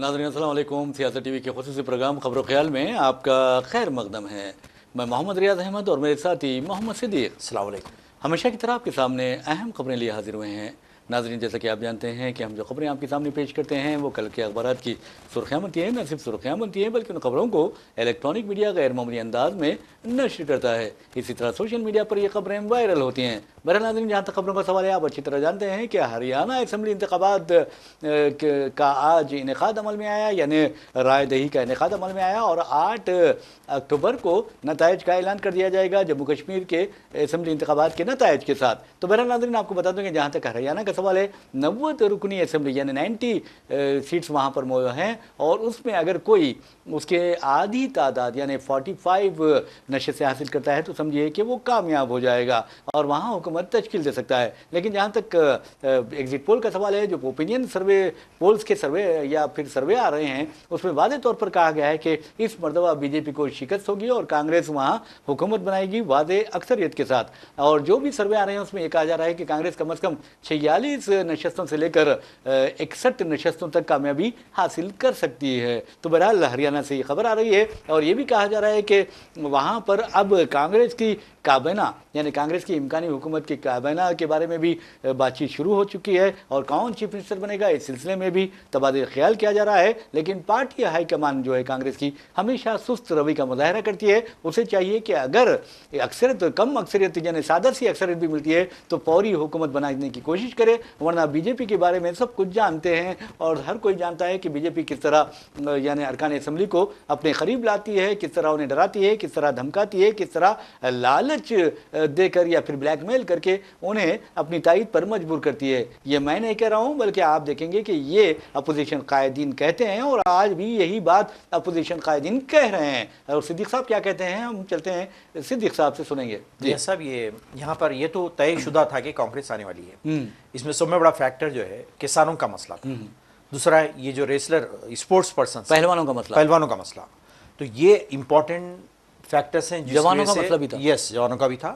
नाज़रीन अस्सलाम वालेकुम। सियासत टीवी के खुसूसी प्रोग्राम खबरों ख्याल में आपका खैर मकदम है। मैं मोहम्मद रियाज अहमद और मेरे साथी मोहम्मद सिद्दीक। अस्सलाम वालेकुम। हमेशा की तरह आपके सामने अहम खबरें लिए हाजिर हुए हैं। नाज़रीन, जैसा कि आप जानते हैं कि हम जो खबरें आपके सामने पेश करते हैं वो कल के अखबारात की सुर्खियाँ बनती हैं। न सिर्फ सुर्खियाँ बनती हैं बल्कि उन खबरों को इलेक्ट्रॉनिक मीडिया गैर मामूली अंदाज में नशर करता है। इसी तरह सोशल मीडिया पर ये खबरें वायरल होती हैं। बहरहाल नाज़रीन, जहाँ तक खबरों का सवाल है, आप अच्छी तरह जानते हैं कि हरियाणा असम्बली इंतखाबात का आज इनेकाद अमल में आया, यानी राय दही का इनेकाद अमल में आया और 8 अक्टूबर को नताइज का ऐलान कर दिया जाएगा जम्मू कश्मीर के असम्बली इंतखाबात के नताइज के साथ। तो बहरहाल नाज़रीन, आपको बता दूँ कि जहाँ तक हरियाणा का सवाल है, 90 रुकनी असम्बली यानी 90 सीट्स वहाँ पर मौजूद हैं और उसमें अगर कोई उसके आधी तादाद यानी 45 नशस्तें हासिल करता है तो समझिए कि वो कामयाब हो जाएगा और वहाँ हुकूमत तश्कील दे सकता है। लेकिन जहाँ तक एग्जिट पोल का सवाल है, जो ओपिनियन सर्वे पोल्स के सर्वे या फिर सर्वे आ रहे हैं, उसमें वादे तौर पर कहा गया है कि इस मरतबा बीजेपी को शिकस्त होगी और कांग्रेस वहाँ हुकूमत बनाएगी वादे अक्सरियत के साथ। और जो भी सर्वे आ रहे हैं उसमें यह कहा जा रहा है कि कांग्रेस कम से कम 46 नशस्तों से लेकर 61 नशस्तों तक कामयाबी हासिल कर सकती है। तो बहरहाल हरियाणा से ये खबर आ रही है और ये भी कहा जा रहा है कि वहाँ पर अब कांग्रेस की काबीना यानी कांग्रेस की इम्कानी हुकूमत की काबीना के बारे में भी बातचीत शुरू हो चुकी है और कौन चीफ मिनिस्टर बनेगा इस सिलसिले में भी तबादला ख्याल किया जा रहा है। लेकिन पार्टी हाईकमान जो है कांग्रेस की हमेशा सुस्त रवि का मुजाहरा करती है। उसे चाहिए कि अगर अक्सरियत कम अक्सरियत यानी सादा सी अक्सरियत भी मिलती है तो फौरी हुकूमत बनाने की कोशिश करे, वरना बीजेपी के बारे में सब कुछ जानते हैं और हर कोई जानता है कि बीजेपी किस तरह यानी अरकान असम्बली को अपने करीब लाती है, किस तरह उन्हें डराती है, किस तरह धमकाती है, किस तरह लालच देकर या फिर ब्लैकमेल करके उन्हें अपनी तायद पर मजबूर करती है। ये मैं नहीं कह रहा हूं बल्कि आप देखेंगे कि ये अपोजिशन कायदीन कहते हैं और आज भी यही बात अपोजिशन कायदीन कह रहे हैं। और सिद्दीक साहब क्या कहते हैं, हम चलते हैं सिद्दीक साहब से सुनेंगे। जी साहब, ये यहाँ पर ये तो तयशुदा था कि कांग्रेस आने वाली है। इसमें सबसे बड़ा फैक्टर जो है किसानों का मसला था। दूसरा ये जो रेसलर स्पोर्ट्स पर्सन पहलवानों का मसला, तो ये इंपॉर्टेंट फैक्टर्स हैं। जवानों का मतलब भी था। यस, जवानों का भी था।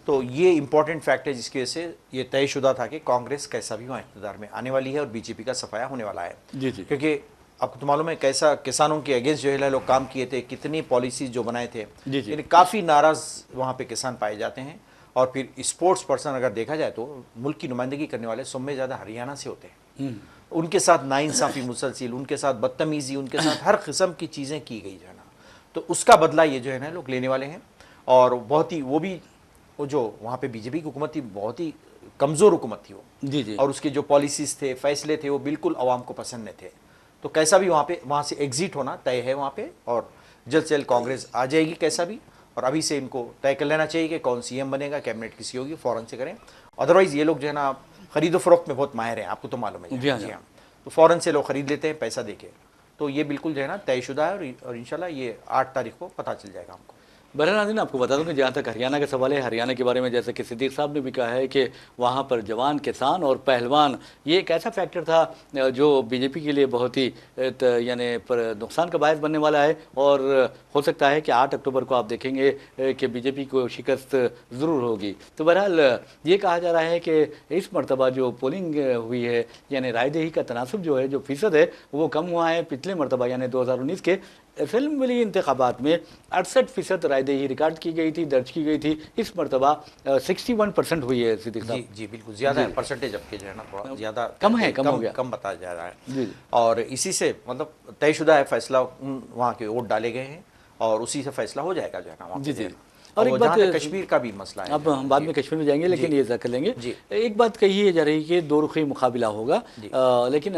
तो ये इंपॉर्टेंट फैक्टर है जिसकी वजह से ये तयशुदा था कि कांग्रेस कैसा भी वहाँ इक़्तिदार में आने वाली है और बीजेपी का सफाया होने वाला है। जी जी। क्योंकि आपको तो मालूम है कैसा किसानों के अगेंस्ट जो है लोग काम किए थे, कितनी पॉलिसीज जो बनाए थे, यानी काफ़ी नाराज वहाँ पे किसान पाए जाते हैं। और फिर स्पोर्ट्स पर्सन अगर देखा जाए तो मुल्क की नुमाइंदगी करने वाले सब में ज़्यादा हरियाणा से होते हैं। उनके साथ नाइंसाफ़ी मुसलसिल, उनके साथ बदतमीज़ी, उनके साथ हर किस्म की चीज़ें की गई जो है ना, तो उसका बदला ये जो है ना लोग लेने वाले हैं। और बहुत ही वो जो वहाँ पे बीजेपी की हुकूमत थी बहुत ही कमज़ोर हुकूमत थी वो। जी जी। और उसके जो पॉलिसीज़ थे, फैसले थे, वो बिल्कुल आवाम को पसंद नहीं थे। तो कैसा भी वहाँ से एग्जिट होना तय है वहाँ पे और जल्द से जल्द कांग्रेस आ जाएगी कैसा भी। और अभी से इनको तय कर लेना चाहिए कि कौन सीएम बनेगा, कैबिनेट किसी होगी, फ़ौरन से करें। अदरवाइज़ ये लोग जो है ना खरीदो फरोख्त में बहुत माहिर हैं, आपको तो मालूम है। जी हाँ। तो फ़ौरन से लोग खरीद लेते हैं पैसा देके। तो ये बिल्कुल जो है ना तयशुदा है और इंशाल्लाह ये 8 तारीख को पता चल जाएगा हमको। बहरहाल आपको बता दूं कि जहाँ तक हरियाणा का सवाल है, हरियाणा के बारे में जैसे कि सिद्दीक साहब ने भी कहा है कि वहाँ पर जवान, किसान और पहलवान ये एक ऐसा फैक्टर था जो बीजेपी के लिए बहुत ही यानी पर नुकसान का बायस बनने वाला है। और हो सकता है कि 8 अक्टूबर को आप देखेंगे कि बीजेपी को शिकस्त ज़रूर होगी। तो बहरहाल ये कहा जा रहा है कि इस मरतबा जो पोलिंग हुई है यानी रायदही का तनासब जो है, जो फ़ीसद है, वो कम हुआ है। पिछले मरतबा यानी 2019 के असेंबली इंतखाबात में 68% रायदही रिकॉर्ड की गई थी, दर्ज की गई थी। इस मरतबा 61% हुई है। सिद्दीक साहब जी बिल्कुल ज़्यादा है, परसेंटेज अब के जो है ना थोड़ा ज़्यादा कम है, कम हो गया, कम बताया जा रहा है जी। और इसी से मतलब तयशुदा है फैसला, वहाँ के वोट डाले गए हैं और उसी से फैसला हो जाएगा जो है ना वहाँ जी जी। और एक बात कश्मीर का भी मसला है, अब हम बाद में कश्मीर में जाएंगे लेकिन ये कर लेंगे। एक बात कही जा रही है कि दो रुखी मुकाबला होगा, लेकिन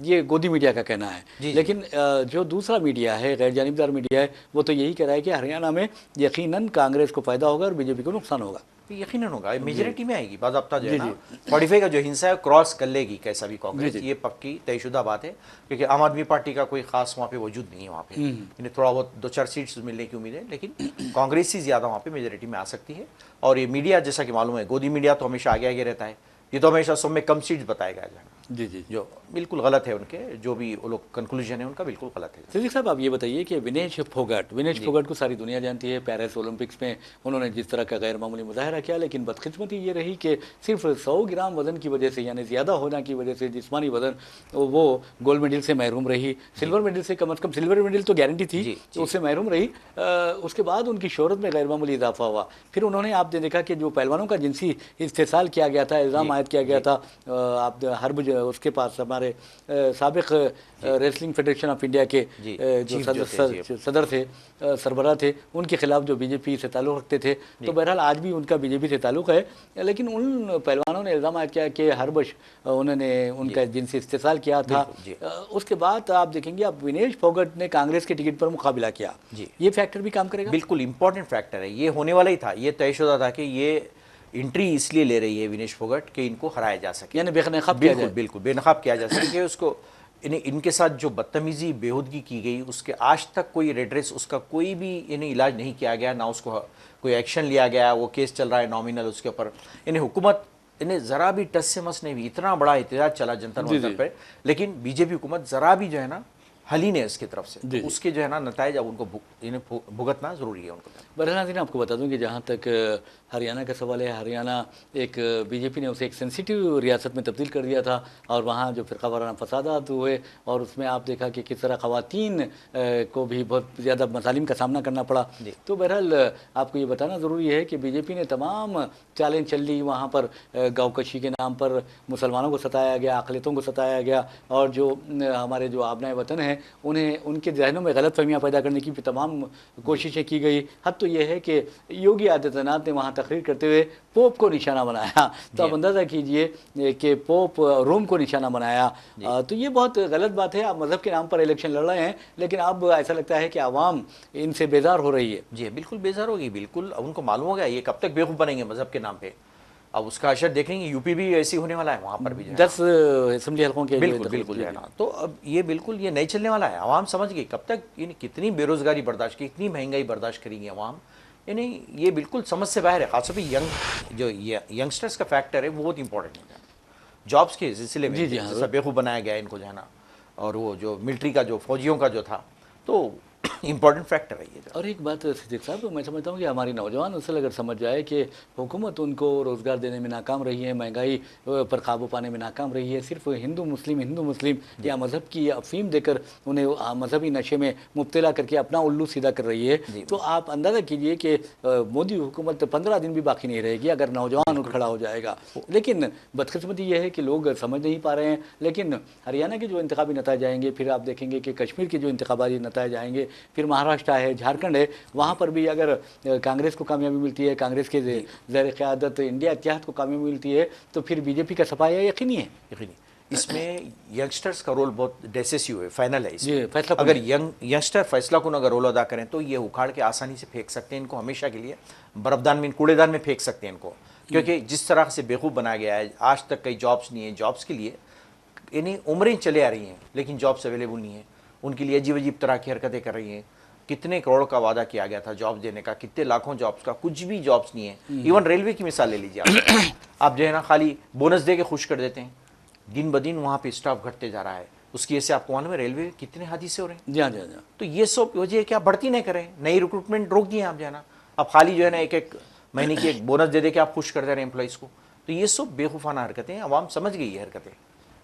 ये गोदी मीडिया का कहना है। लेकिन जो दूसरा मीडिया है, गैर जानिबदार मीडिया है, वो तो यही कह रहा है कि हरियाणा में यकीनन कांग्रेस को फायदा होगा और बीजेपी को नुकसान होगा। यकीनन होगा, मेजोरिटी में आएगी बाज़ाब्ता जो है ना 45 का जो हिंसा है क्रॉस कर लेगी कैसा भी कांग्रेस, ये पक्की तयशुदा बात है। क्योंकि आम आदमी पार्टी का कोई खास वहाँ पे वजूद नहीं है, वहाँ पे इन्हें थोड़ा बहुत 2-4 सीट्स मिलने की उम्मीद है, लेकिन कांग्रेस ही ज़्यादा वहाँ पे मेजोरिटी में आ सकती है। और ये मीडिया जैसा कि मालूम है, गोदी मीडिया तो हमेशा आगे आगे रहता है, ये तो हमेशा सब में कम सीट्स बताया गया है, जी जी, जो बिल्कुल गलत है उनके, जो भी वो लोग कंक्लूजन है उनका बिल्कुल गलत है। सिद्दीक साहब, आप ये बताइए कि विनेश फोगाट को सारी दुनिया जानती है। पेरिस ओलंपिक्स में उन्होंने जिस तरह का गैर मामूली मुजाहरा किया, लेकिन बदकिस्मती ये रही कि सिर्फ 100 ग्राम वजन की वजह से, यानी ज़्यादा होने की वजह से, जिस्मानी वजन, वो गोल्ड मेडल से महरूम रही। सिल्वर मेडल से कम अज़ कम, सिल्वर मेडल तो गारंटी थी, तो उससे महरूम रही। उसके बाद उनकी शोहरत में गैर मामूली इजाफा हुआ। फिर उन्होंने, आपने देखा कि जो पहलवानों का जिनसी इस्तेसाल किया गया था, इल्ज़ाम आयद किया गया था, आप हर्ब उसके पास हमारे साबिक रेसलिंग फेडरेशन ऑफ इंडिया के जो सदर थे, सरबराह थे, उनके खिलाफ जो बीजेपी से ताल्लुक़ रखते थे। तो बहरहाल आज भी उनका बीजेपी से ताल्लुक़ है, लेकिन उन पहलवानों ने इल्ज़ाम आयद किया कि हरबश उन्होंने उनका जिनसी इस्तेसाल किया था। उसके बाद आप देखेंगे, अब विनेश फोगाट ने कांग्रेस के टिकट पर मुकाबला किया, ये फैक्टर भी काम करेगा। बिल्कुल इंपॉर्टेंट फैक्टर है, ये होने वाला ही था, ये तयशुदा था कि ये एंट्री इसलिए ले रही है विनेश फोगाट कि इनको हराया जा सके, यानी बेनकाब, बिल्कुल बेनकाब किया जा सके। उसको इनके साथ जो बदतमीजी बेहूदगी की गई, उसके आज तक कोई रेड्रेस, उसका कोई भी इन्हें इलाज नहीं किया गया, ना उसको कोई एक्शन लिया गया। वो केस चल रहा है नॉमिनल उसके ऊपर, इन्हें हुकूमत इन्हें ज़रा भी टस से मस नहीं हुई। इतना बड़ा एहतजाज चला जनता मंतर पर, लेकिन बीजेपी हुकूमत ज़रा भी जो है ना हली ने उसकी तरफ से, तो उसके जो है ना नताइज अब उनको इन्हें भुगतना ज़रूरी है उनको। बहरहाल आपको बता दूं कि जहाँ तक हरियाणा का सवाल है, हरियाणा एक बीजेपी ने उसे एक सेंसिटिव रियासत में तब्दील कर दिया था, और वहाँ जो फिरका वाराना फसादात हुए, और उसमें आप देखा कि किस तरह ख़वातीन को भी बहुत ज़्यादा मसालिम का सामना करना पड़ा। तो बहरहाल आपको ये बताना ज़रूरी है कि बीजेपी ने तमाम चैलेंज चल ली, वहाँ पर गौकशी के नाम पर मुसलमानों को सताया गया, अक़लियतों को सताया गया, और जो हमारे जो आबनाए वतन हैं उन्हें उनके जहनों में गलत फहमियाँ पैदा करने की भी तमाम कोशिशें की गई। हद तो ये है कि योगी आदित्यनाथ ने वहाँ तकरीर करते हुए पोप को निशाना बनाया। तो आप अंदाज़ा कीजिए कि पोप रोम को निशाना बनाया। तो ये बहुत गलत बात है। आप मज़हब के नाम पर इलेक्शन लड़ रहे हैं, लेकिन अब ऐसा लगता है कि आवाम इनसे बेजार हो रही है। जी बिल्कुल बेजार होगी, बिल्कुल उनको मालूम हो गया ये कब तक बेवकूफ़ बनेंगे मज़हब के नाम पर। अब उसका असर देखेंगे, यूपी भी ऐसी होने वाला है, वहाँ पर भी 10 असेंबली हल्कों के बिल्कुल है ना। तो अब ये बिल्कुल ये नहीं चलने वाला है। आवाम समझ गई कब तक कितनी बेरोजगारी बर्दाश्त की, कितनी महंगाई बर्दाश्त करेंगी आवाम, यानी ये बिल्कुल समझ से बाहर है। खासतौर पर जो यंगस्टर्स का फैक्टर है वो बहुत इंपॉर्टेंट है जॉब्स के सिलसिले में। जैसा बेवकूफ़ बनाया गया इनको जो है ना, और वो जो मिलिट्री का जो फौजियों का जो था, तो इम्पॉर्टेंट फैक्टर है ये। और एक बात सिद्दीक साहब, मैं समझता हूँ कि हमारी नौजवान असल अगर समझ जाए कि हुकूमत उनको रोज़गार देने में नाकाम रही है, महंगाई पर काबू पाने में नाकाम रही है, सिर्फ हिंदू मुस्लिम या मज़हब की अफीम देकर उन्हें मजहबी नशे में मुब्तला करके अपना उल्लू सीधा कर रही है। तो आप अंदाज़ा कीजिए कि मोदी हुकूमत 15 दिन भी बाकी नहीं रहेगी अगर नौजवान उठ खड़ा हो जाएगा। लेकिन बदकिस्मती ये है कि लोग समझ नहीं पा रहे हैं। लेकिन हरियाणा के जो इंतखाबी नताइज आएंगे, फिर आप देखेंगे कि कश्मीर के जो इंतखाबाती नताइज आएंगे, फिर महाराष्ट्र है, झारखंड है, वहाँ पर भी अगर कांग्रेस को कामयाबी मिलती है, कांग्रेस के ज़ेर क़यादत इंडिया इत्तेहाद को कामयाबी मिलती है, तो फिर बीजेपी का सफाया यकीनी है। इसमें यंगस्टर्स का रोल बहुत डेसिसिव है, फाइनल है इसमें। फैसला अगर यंगस्टर फैसला को अगर रोल अदा करें तो ये उखाड़ के आसानी से फेंक सकते हैं इनको, हमेशा के लिए बर्फदान में, कूड़ेदान में फेंक सकते हैं इनको। क्योंकि जिस तरह से बेवकूफ़ बनाया गया है, आज तक कई जॉब्स नहीं है, जॉब्स के लिए यानी उम्रें चले आ रही हैं लेकिन जॉब्स अवेलेबल नहीं है, उनके लिए अजीब अजीब तरह की हरकतें कर रही हैं। कितने करोड़ का वादा किया गया था जॉब देने का, कितने लाखों जॉब्स का, कुछ भी जॉब्स नहीं है। इवन रेलवे की मिसाल ले लीजिए आप जो है ना, खाली बोनस दे के खुश कर देते हैं, दिन ब दिन वहाँ पे स्टाफ घटते जा रहा है। उसकी वजह से आपको मालूम है रेलवे कितने हादसे हो रहे हैं। जी हाँ। तो ये सब वजह है कि आप बढ़ती नहीं करें, नई रिक्रूटमेंट रोक दिए आप जो है ना, आप खाली जो है ना एक महीने की एक बोनस दे के आप खुश कर दे रहे हैं एम्प्लॉइज़ को। तो ये सब बेवकूफ़ाना हरकतें, आवाम समझ गई ये हरकतें।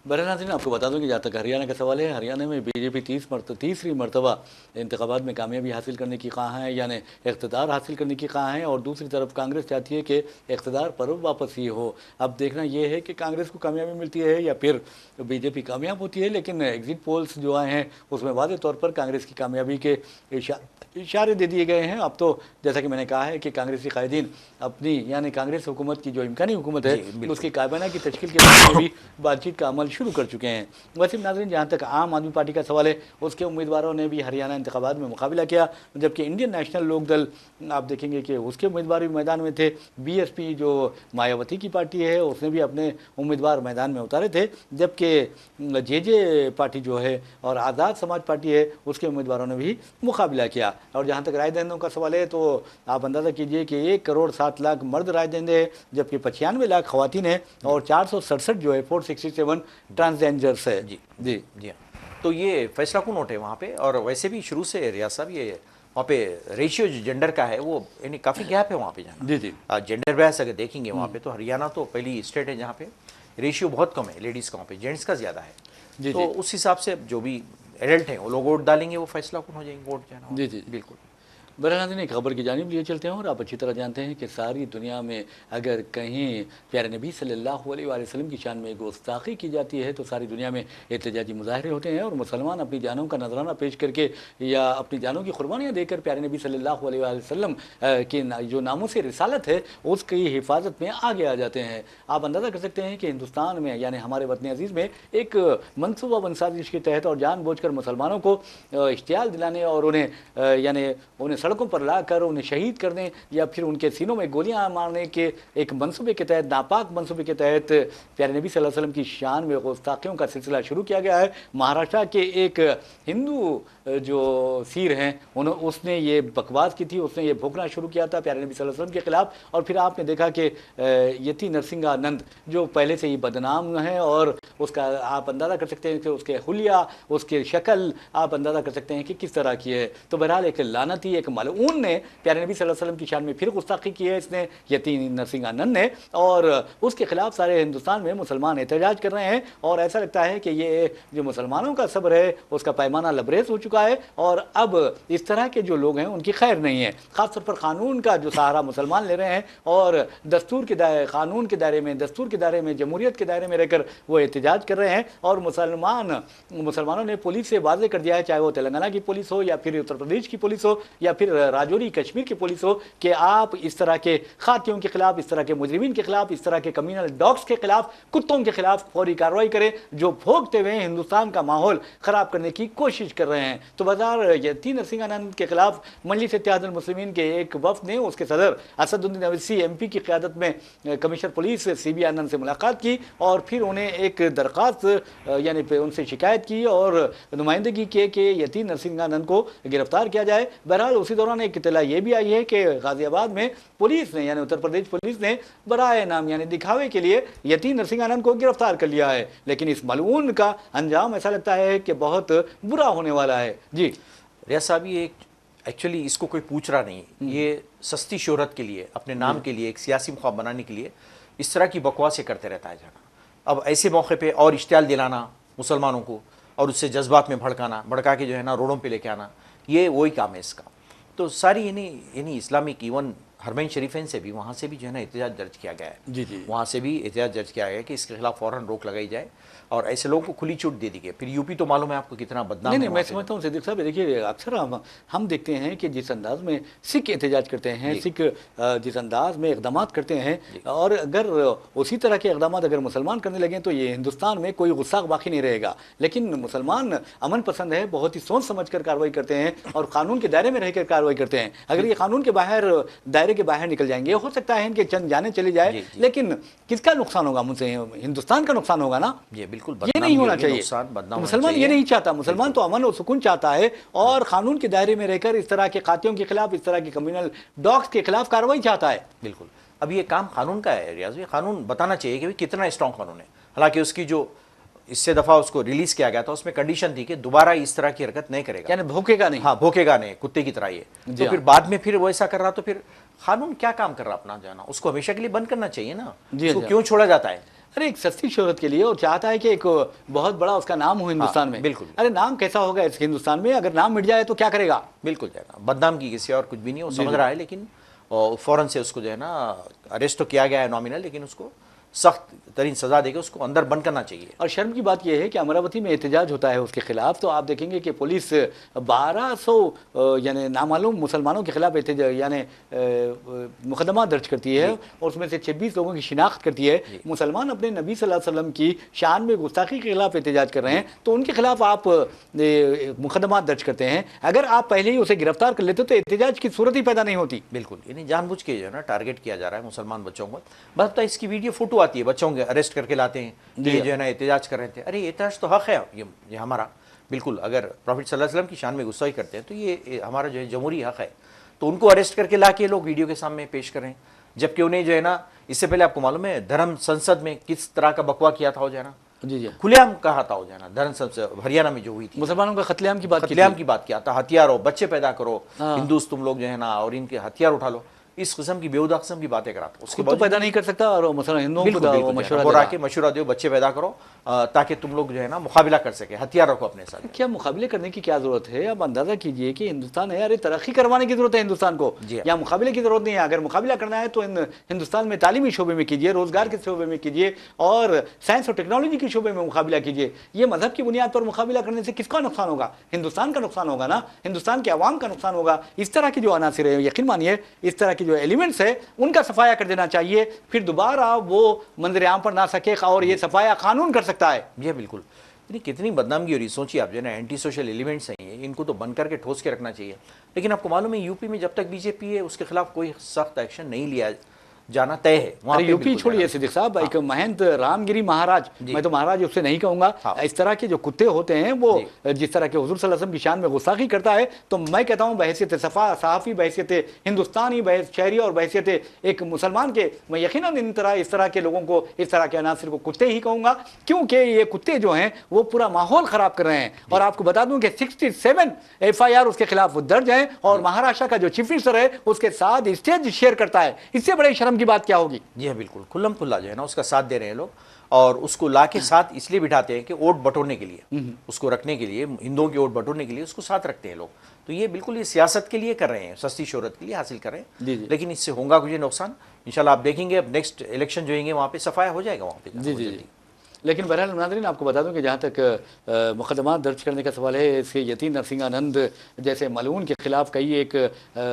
बहरहाल आपको बता दूं कि जहाँ तक हरियाणा का सवाल है, हरियाणा में बीजेपी तीसरी मरतबा इंतखाबात में कामयाबी हासिल करने की कहाँ है, यानी इक़्तिदार हासिल करने की कहाँ है, और दूसरी तरफ कांग्रेस चाहती है कि इक़्तिदार पर वापस ही हो। अब देखना यह है कि कांग्रेस को कामयाबी मिलती है या फिर बीजेपी कामयाब होती है। लेकिन एग्जिट पोल्स जो आए हैं उसमें वाज़ेह तौर पर कांग्रेस की कामयाबी के इशारे दे दिए गए हैं। अब तो जैसा कि मैंने कहा है कि कांग्रेसी कायदीन अपनी, यानी कांग्रेस हुकूमत की जो इम्कानी हुकूमत है उसकी कायबाना की तश्कील के बारे में भी बातचीत का अमल शुरू कर चुके हैं। वैसे नाज़रीन, जहाँ तक आम आदमी पार्टी का सवाल है, उसके उम्मीदवारों ने भी हरियाणा इंतखाबात में मुकाबला किया, जबकि इंडियन नेशनल लोक दल आप देखेंगे कि उसके उम्मीदवार भी मैदान में थे। बीएसपी जो मायावती की पार्टी है, उसने भी अपने उम्मीदवार मैदान में उतारे थे, जबकि जे पार्टी जो है और आज़ाद समाज पार्टी है, उसके उम्मीदवारों ने भी मुकाबला किया। और जहाँ तक राय दहिंदों का सवाल है, तो आप अंदाज़ा कीजिए कि 1,07,00,000 मर्द राय दहिंदे हैं, जबकि 95 लाख खवातीन हैं और 467 जो है 467 ट्रांसजेंडर्स है। जी जी जी हाँ। तो ये फैसला कुन वोट है वहाँ पे, और वैसे भी शुरू से रियाज साहब ये वहाँ पे रेशियो जो जेंडर का है वो यानी काफ़ी गैप है वहाँ पे जाना। जी जी जेंडर बैस अगर देखेंगे वहाँ पे, तो हरियाणा तो पहली स्टेट है जहाँ पे रेशियो बहुत कम है लेडीज़ का, वहाँ पे जेंट्स का ज़्यादा है। जी तो उस हिसाब से जो भी एडल्ट हैं वो लोग वोट डालेंगे, वो फैसला कौन हो जाएंगे वोट जाना। जी जी बिल्कुल। बहरहाल एक खबर की जानिब लिए चलते हैं। और आप अच्छी तरह जानते हैं कि सारी दुनिया में अगर कहीं प्यारे नबी सल्लल्लाहु अलैहि वसल्लम की शान में गुस्ताखी की जाती है, तो सारी दुनिया में एहतजाजी मुजाहरे होते हैं और मुसलमान अपनी जानों का नजराना पेश करके या अपनी जानों की कुर्बानियाँ देकर प्यारे नबी सल्लल्लाहु अलैहि वसल्लम के जो नामों से रिसालत है उसकी हिफाजत में आगे आ जाते हैं। आप अंदाज़ा कर सकते हैं कि हिंदुस्तान में यानी हमारे वतन अजीज़ में एक मनसूबा साजिश के तहत और जानबूझकर मुसलमानों को इश्तियाल दिलाने और उन्हें यानी उन्हें सड़कों पर लाकर उन्हें शहीद करने या फिर उनके सीनों में गोलियां मारने के एक मंसूबे के तहत, नापाक मंसूबे के तहत प्यारे नबी सल्लल्लाहु अलैहि वसल्लम की शान में गुस्ताखियों का सिलसिला शुरू किया गया है। महाराष्ट्र के एक हिंदू जो सीर हैं उसने ये बकवास की थी, उसने ये भोंकना शुरू किया था प्यारे नबी सल्लल्लाहु अलैहि वसल्लम के खिलाफ। और फिर आपने देखा कि यति नरसिंहानंद जो पहले से ही बदनाम है और उसका आप अंदाज़ा कर सकते हैं कि उसके हुलिया, उसके शक्ल आप अंदाज़ा कर सकते हैं कि किस तरह की है। तो बहरहाल एक लानती, एक मलऊन ने प्यारे नबी सल्लल्लाहु अलैहि वसल्लम की शान में फिर गुस्ताखी की है इसने, यति नरसिंहानंद ने, और उसके खिलाफ सारे हिंदुस्तान में मुसलमान एहतजाज कर रहे हैं। और ऐसा लगता है कि ये जो मुसलमानों का सब्र है उसका पैमाना लबरेज हो चुका है और अब इस तरह के जो लोग हैं उनकी खैर नहीं है। खासतौर पर कानून का जो सहारा मुसलमान ले रहे हैं और दस्तूर के दायरे, कानून के दायरे में, दस्तूर के दायरे में, जमहूरियत के दायरे में रहकर वो एहतजाज कर रहे हैं। और मुसलमानों ने पुलिस से वाजे कर दिया है, चाहे वो तेलंगाना की पुलिस हो या फिर उत्तर प्रदेश की पुलिस हो या फिर राजौरी कश्मीर की पुलिस हो, कि आप इस तरह के खातियों के खिलाफ, इस तरह के मुजरिमीन के खिलाफ, इस तरह के कम्युनल डॉग्स के खिलाफ, कुत्तों के खिलाफ फौरी कार्रवाई करें जो भोगते हुए हिंदुस्तान का माहौल खराब करने की कोशिश कर रहे हैं। तो बाजार यति नरसिंहानंद के खिलाफ मजलिस इत्तेहादुल मुस्लिमीन के एक वफ्द ने उसके सदर असदुद्दीन अवैसी एमपी की क़यादत में कमिश्नर पुलिस सीबी आनंद से मुलाकात की और फिर उन्हें एक दरख्वास्त यानी उनसे शिकायत की और नुमाइंदगी की कि यति नरसिंहानंद को गिरफ्तार किया जाए। बहरहाल उसी दौरान एक इत्तला ये भी आई है कि गाजियाबाद में पुलिस ने यानी उत्तर प्रदेश पुलिस ने बराए नाम यानी दिखावे के लिए यति नरसिंहानंद को गिरफ्तार कर लिया है। लेकिन इस मलऊन का अंजाम ऐसा लगता है कि बहुत बुरा होने वाला है। जी रियाज साहब, ये एक्चुअली इसको कोई पूछ रहा नहीं, ये सस्ती शोहरत के लिए, अपने नाम के लिए, एक सियासी मुखाब बनाने के लिए इस तरह की बकवासें करते रहता है जाना। अब ऐसे मौके पे और इश्तियाल दिलाना मुसलमानों को और उससे जज्बात में भड़का के जो है ना रोडों पे लेके आना, ये वही काम है इसका। तो सारी यानी इस्लामिक इवन हरमैन शरीफैन से भी, वहाँ से भी जो है ना एहतजाज दर्ज किया गया है। जी जी वहाँ से भी एहतजाज दर्ज किया गया है कि इसके खिलाफ फ़ौरन रोक लगाई जाए और ऐसे लोगों को खुली छूट दे दी गई। फिर यूपी तो मालूम है आपको कितना बदनाम है। नहीं, मैं समझता हूँ सिद्दीक साहब, देखिए अक्सर हम देखते हैं कि जिस अंदाज में सिख एहतजाज करते हैं, सिख जिस अंदाज में इकदाम करते हैं, और अगर उसी तरह के इकदाम अगर मुसलमान करने लगें तो ये हिंदुस्तान में कोई गुस्सा बाकी नहीं रहेगा। लेकिन मुसलमान अमन पसंद है, बहुत ही सोच समझ कर कार्रवाई करते हैं और कानून के दायरे में रहकर कार्रवाई करते हैं। अगर ये कानून के बाहर, दायरे के बाहर निकल जाएंगे, हो सकता है इनके चंद जाने चली जाए, लेकिन किसका नुकसान होगा? मुझसे हिंदुस्तान का नुकसान होगा ना। ये बिल्कुल ये नहीं होना चाहिए। मुसलमान ये नहीं चाहता, मुसलमान तो अमन और सुकून चाहता है और कानून के दायरे में रहकर इस तरह के कातियों के खिलाफ, इस तरह के कम्युनल डॉग्स के खिलाफ कार्रवाई चाहता है। बिल्कुल। अब ये काम कानून का है रियाज, ये कानून बताना चाहिए कि कितना स्ट्रॉन्ग कानून है। हालांकि उसकी जो इससे दफा उसको रिलीज किया गया था उसमें कंडीशन थी कि दोबारा इस तरह की हरकत नहीं करेगा, यानी भोंकेगा नहीं। हाँ, भोंकेगा नहीं, कुत्ते की तरह ये। तो फिर बाद में फिर वो ऐसा कर रहा, तो फिर कानून क्या काम कर रहा अपना जाना, उसको हमेशा के लिए बंद करना चाहिए ना। उसको क्यों छोड़ा जाता है? अरे एक सस्ती शोहरत के लिए, और चाहता है कि एक बहुत बड़ा उसका नाम हो हिंदुस्तान में। बिल्कुल। अरे नाम कैसा होगा इस हिंदुस्तान में? अगर नाम मिट जाए तो क्या करेगा? बिल्कुल जाएगा, बदनाम की किसी और कुछ भी नहीं, वो समझ रहा है। लेकिन फौरन से उसको जो है ना अरेस्ट तो किया गया है नॉमिनल, लेकिन उसको सख्त तरीन सजा देके उसको अंदर बंद करना चाहिए। और शर्म की बात यह है कि अमरावती में एहतजाज होता है उसके खिलाफ, तो आप देखेंगे कि पुलिस 1200 यानी नामालूम मुसलमानों के खिलाफ एहतजाज यानी मुकदमा दर्ज करती है और उसमें से 26 लोगों की शिनाख्त करती है। मुसलमान अपने नबी सल्लल्लाहु अलैहि वसल्लम की शान में गुस्ताखी के खिलाफ एहतजाज कर रहे हैं, तो उनके खिलाफ आप मुकदमा दर्ज करते हैं। अगर आप पहले ही उसे गिरफ्तार कर लेते तो एहतजाज की सूरत ही पैदा नहीं होती। बिल्कुल, यानी जानबूझ के जो है ना टारगेट किया जा रहा है मुसलमान बच्चों को। बस इसकी वीडियो फोटो आती है, बच्चों के अरेस्ट करके लाते हैं, ये जो है ना एहतजाज कर रहे थे। अरे एहतजाज तो हक है ये हमारा, बिल्कुल। अगर प्रॉफिट सल्लल्लाहु अलैहि वसल्लम की शान में गुस्ताखी करते हैं तो ये हमारा जो है जमहूरी हक है। तो उनको अरेस्ट करके ला के लोग वीडियो के सामने पेश कर रहे हैं, जबकि उन्हें जो है ना इससे पहले आपको मालूम है धर्म संसद में किस तरह का बकवा किया था हो जाए ना, जी खुलेआम कहा था हो जाए ना, धर्म संसद हरियाणा में जो हुई थी, मुसलमानों का खतलेआम की बात किया था। हथियारों, बच्चे पैदा करो, हिंदूस तुम लोग जो है ना, और इनके हथियार उठा लो, इस किस्म की बेहुदा किस्म की बातें कराता। उसके बाद तो पैदा नहीं कर सकता और हिंदुओं को मशवरा दो, बच्चे पैदा करो ताकि तुम लोग जो है ना मुकाबला कर सके, हथियार रखो अपने साथ। क्या मुकाबले करने की क्या जरूरत है? अब अंदाजा कीजिए कि हिंदुस्तान है, अरे तरक्की करवाने की जरूरत है हिंदुस्तान को, या मुकाबले की जरूरत नहीं है। अगर मुकाबला करना है तो हिंदुस्तान में तालीमी शोबे में कीजिए, रोजगार के शोबे में कीजिए और साइंस और टेक्नोलॉजी के शोबे में मुकाबला कीजिए। ये मजहब की बुनियाद पर मुकाबला करने से किसका नुकसान होगा? हिंदुस्तान का नुकसान होगा ना, हिंदुस्तान के अवाम का नुकसान होगा। इस तरह की जो अनासिर है, यकीन मानिए इस तरह की जो एलिमेंट्स है उनका सफाया कर देना चाहिए, फिर दोबारा वो मंजर आम पर ना सके और ये सफाया कानून कर सकता है। ये बिल्कुल कितनी बदनामी हो रही, सोचिए आप जो है ना, एंटी सोशल एलिमेंट्स हैं ये, इनको तो बंद करके ठोस के रखना चाहिए। लेकिन आपको मालूम है यूपी में जब तक बीजेपी है उसके खिलाफ कोई सख्त एक्शन नहीं लिया जाना तय है। वहाँ यूपी छोड़िए सिद्दीक साहब, एक महंत रामगिरी महाराज, मैं तो महाराज उससे नहीं कहूंगा, इस तरह के जो कुत्ते होते हैं वो जिस तरह के हुजूर सल्लल्लाहु अलैहि वसल्लम की शान में गुस्ताखी करता है, तो मैं कहता हूं बहैसियत सहाफ़ी, बहैसियत हिंदुस्तानी, शहरी और बहैसियत एक मुसलमान के, मैं यकीनन इस तरह के लोगों को, इस तरह के अनासिर को कुत्ते ही कहूंगा, क्योंकि ये कुत्ते जो हैं वो पूरा माहौल खराब कर रहे हैं। और आपको बता दूं कि 67 FIR उसके खिलाफ दर्ज है और महाराष्ट्र का जो चीफ मिनिस्टर है उसके साथ स्टेज शेयर करता है। इससे बड़ी शर्म की बात क्या होगी? जी हाँ, बिल्कुल खुल्लम खुल्ला जो है ना उसका साथ दे रहे हैं लोग, और उसको ला के साथ इसलिए बिठाते हैं कि वोट बटोरने के लिए, उसको रखने के लिए, हिंदुओं की वोट बटोरने के लिए उसको साथ रखते हैं लोग। तो ये बिल्कुल ये सियासत के लिए कर रहे हैं, सस्ती शोहरत के लिए हासिल कर रहे हैं। लेकिन इससे होगा कुछ नुकसान इंशाल्लाह आप देखेंगे। अब नेक्स्ट इलेक्शन जो होंगे वहाँ पे सफाया हो जाएगा वहाँ पे। जी। लेकिन बहरहाल नाज़रीन, आपको बता दूं कि जहाँ तक मुकदमा दर्ज करने का सवाल है, इसके यति नरसिंहानंद जैसे मलून के खिलाफ कई एक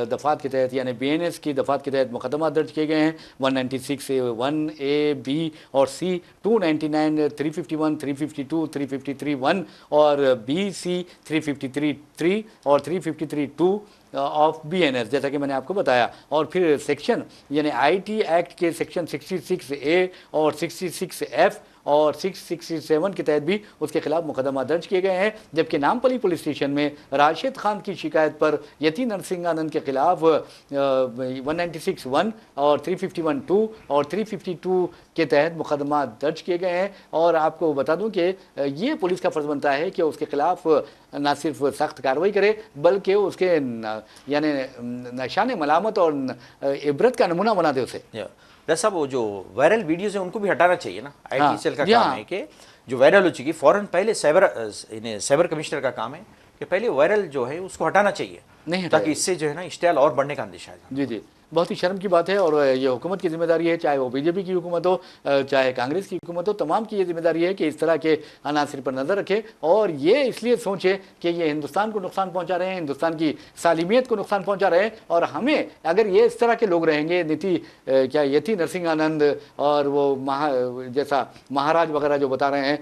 दफ़ात के तहत यानी BNS की दफ़ात के तहत मुकदमा दर्ज किए गए हैं। 196 1A B और C, 299 351 352 353 1 और BC 353 3 और 353 2 ऑफ BNS, जैसा कि मैंने आपको बताया। और फिर सेक्शन यानी IT एक्ट के सेक्शन 66A और 66F और 667 के तहत भी उसके खिलाफ मुकदमा दर्ज किए गए हैं। जबकि नामपली पुलिस स्टेशन में राशिद खान की शिकायत पर यति नरसिंहानंद के खिलाफ 196 1 और 351 2 और 352 के तहत मुकदमा दर्ज किए गए हैं। और आपको बता दूं कि ये पुलिस का फर्ज बनता है कि उसके खिलाफ न सिर्फ सख्त कार्रवाई करे बल्कि उसके यानी निशान मलामत और इबरत का नमूना बना दे उसे। साहब वो जो वायरल वीडियोस हैं उनको भी हटाना चाहिए ना। IT सेल का काम है कि जो वायरल हो चुकी फौरन पहले साइबर कमिश्नर का काम है कि पहले वायरल जो है उसको हटाना चाहिए, नहीं ताकि इससे जो है ना इश्तियाल और बढ़ने का अंदेशा है। जी, बहुत ही शर्म की बात है और ये हुकूमत की जिम्मेदारी है, चाहे वो BJP की हुकूमत हो चाहे कांग्रेस की हुकूमत हो, तमाम की ये जिम्मेदारी है कि इस तरह के अनासिर पर नज़र रखे और ये इसलिए सोचे कि ये हिंदुस्तान को नुकसान पहुंचा रहे हैं, हिंदुस्तान की सालिमियत को नुकसान पहुंचा रहे हैं। और हमें अगर ये इस तरह के लोग रहेंगे, यति नरसिंहानंद और वो जैसा महाराज वगैरह जो बता रहे हैं,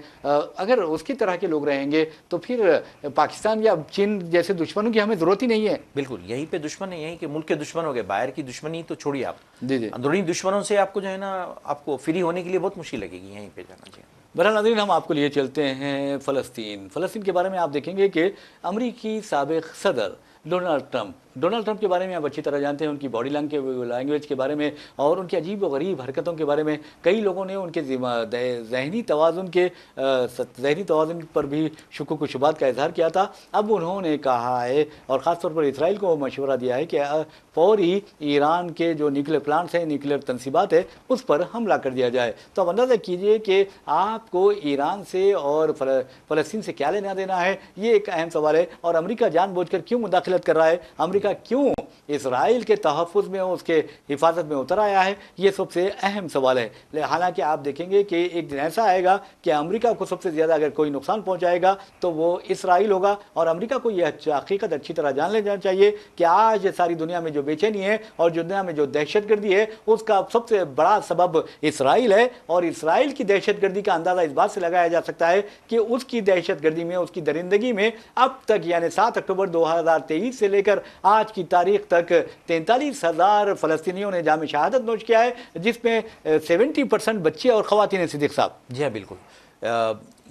अगर उसकी तरह के लोग रहेंगे तो फिर पाकिस्तान या चीन जैसे दुश्मनों की हमें ज़रूरत ही नहीं है। बिल्कुल, यहीं पर दुश्मन है, यहीं के मुल्क के दुश्मन हो गए, बाहर की दुश्मनी तो छोड़िए आप, अंदरूनी दुश्मनों से आपको जो है ना आपको फ्री होने के लिए बहुत मुश्किल लगेगी, यहीं पे जाना चाहिए। बहरहाल नाज़रीन, हम आपको लिए चलते हैं फ़लस्तीन के बारे में। आप देखेंगे कि अमेरिकी साबिक़ सदर डोनाल्ड ट्रंप के बारे में आप अच्छी तरह जानते हैं, उनकी बॉडी लैंग्वेज के बारे में और उनकी अजीब व गरीब हरकतों के बारे में। कई लोगों ने उनके ज़हनी तवाज़ुन पर भी शुक्क व शुबात का इजहार किया था। अब उन्होंने कहा है और ख़ास तौर पर इसराइल को मशवरा दिया है कि फौरी ईरान के जो न्यूक्लियर प्लांट्स हैं, न्यूक्लियर तनसीबात है, उस पर हमला कर दिया जाए। तो अब अंदाज़ा कीजिए कि आपको ईरान से और फ़लस्तीन से क्या लेना देना है, ये एक अहम सवाल है। और अमेरिका जानबूझकर क्यों मुदाखलत कर रहा है, अमेरिका क्यों इसराइल के तहफ़्फ़ुज़ में, उसके हिफाजत में उतर आया है, ये सबसे अहम सवाल है। हालांकि आप देखेंगे कि एक दिन ऐसा आएगा कि अमेरिका को सबसे ज़्यादा अगर कोई नुकसान पहुंचाएगा तो वो इसराइल होगा। और अमेरिका को यह हकीकत अच्छी तरह जान लेना चाहिए कि आज सारी दुनिया में जो बेचैनी है और दुनिया में जो दहशतगर्दी है, उसका सबसे बड़ा सबब इसराइल है। और इसराइल की दहशतगर्दी का अंदाज़ा इस बात से लगाया जा सकता है कि उसकी दहशतगर्दी में, उसकी दरिंदगी में अब तक यानी 7 अक्टूबर 2023 से लेकर आज की तारीख तक 43,000 फ़लस्तीनियों ने जाम शहादत नोश किया है, जिसमें 70% बच्चे और ख़वातीन हैं। सिद्दीक़ साहब जी हाँ, बिल्कुल।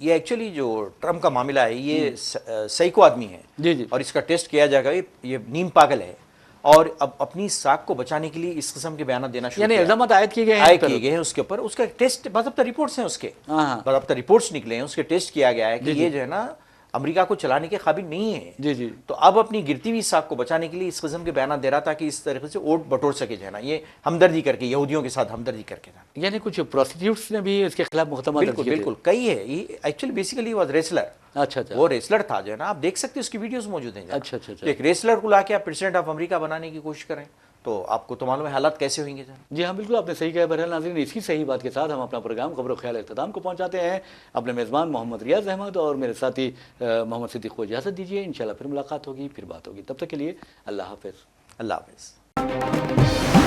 ये एक्चुअली जो ट्रम्प का मामला है, ये सैको आदमी है जी जी, और इसका टेस्ट किया जाएगा। ये नीम पागल है और अब अपनी साख को बचाने के लिए इस किस्म के बयान देना शुरू यानी किया। इल्ज़ामात आयद किए गए हैं उसके ऊपर। उसका टेस्ट, बाज़ाब्ता रिपोर्ट्स हैं उसके, हाँ, बाज़ाब्ता रिपोर्ट्स निकले हैं, उसके टेस्ट किया गया है कि ये जो है ना अमेरिका को चलाने के काबिल नहीं है। जी जी, तो अब अपनी गिरती हुई साख को बचाने के लिए इस किस्म के बयान दे रहा था कि इस तरीके से वोट बटोर सके, जो है ना, ये हमदर्दी करके, यहूदियों के साथ हमदर्दी करके था। यानी कुछ प्रोसिक्यूट्स ने भी इसके खिलाफ मुकदमा दर्ज बिल्कुल किए थे। बिल्कुल, कई है। ये एक्चुअली बेसिकली वॉज रेसलर। अच्छा अच्छा, वो रेसलर था, जो है ना, आप देख सकते हैं, उसकी वीडियोस मौजूद हैं। अच्छा अच्छा अच्छा, तो एक रेसलर को लाके आप प्रेसिडेंट ऑफ अमेरिका बनाने की कोशिश करें तो आपको तो मालूम है हालात कैसे होंगे। जी हाँ, बिल्कुल आपने सही कहा। बहरहाल नाज़रीन, इसी सही बात के साथ हम अपना प्रोग्राम खबर ख्याल इख्तिताम को पहुँचाते हैं। अपने मेज़बान मोहम्मद रियाज़ अहमद और मेरे साथी मोहम्मद सिद्दीक़ को इजाज़त दीजिए। इंशाल्लाह फिर मुलाकात होगी, फिर बात होगी। तब तक के लिए अल्लाह हाफ़िज़। अल्लाह हाफ़िज़।